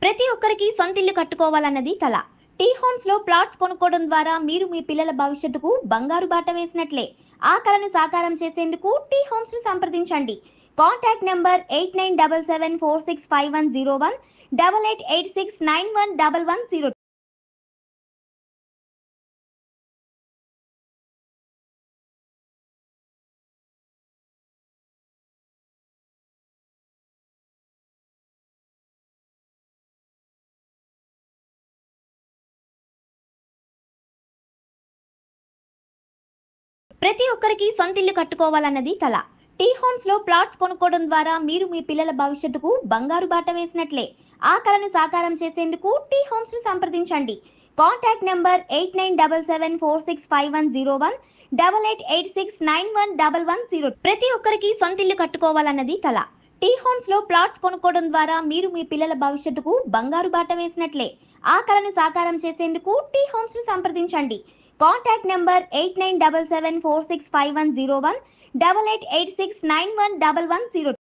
ప్రతి ఒక్కరికి సొంత ఇల్లు కట్టుకోవాలన్నది కల. టీ హోమ్స్ లో ప్లాట్స్ కొనుక్కోవడం ద్వారా మీరు మీ పిల్లల భవిష్యత్తుకు బంగారు బాట వేసినట్లే. ఆ కలను సాకారం చేసేందుకు టీ హోమ్స్ ను సంప్రదించండి. Contact number 8977465101 8886911110. ప్రతి ఒక్కరికి సొంత ఇల్లు కట్టుకోవాలన్నది కల. టీ హోమ్స్ లో ప్లాట్స్ కొనుక్కోవడం ద్వారా మీరు మీ పిల్లల భవిష్యత్తుకు బంగారు బాట వేసినట్లే. ఆ కలను సాకారం చేసేందుకు టీ హోమ్స్ ను సంప్రదించండి. Contact number 8977465101 8886911110. ప్రతి ఒక్కరికి సొంత ఇల్లు కట్టుకోవాలన్నది కల. టీ హోమ్స్ లో ప్లాట్స్ కొనుక్కోవడం ద్వారా మీరు మీ పిల్లల భవిష్యత్తుకు బంగారు బాట వేసినట్లే. ఆ కలను సాకారం చేసేందుకు టీ హోమ్స్ ను సంప్రదించండి. Contact number 8977465101 8886911110.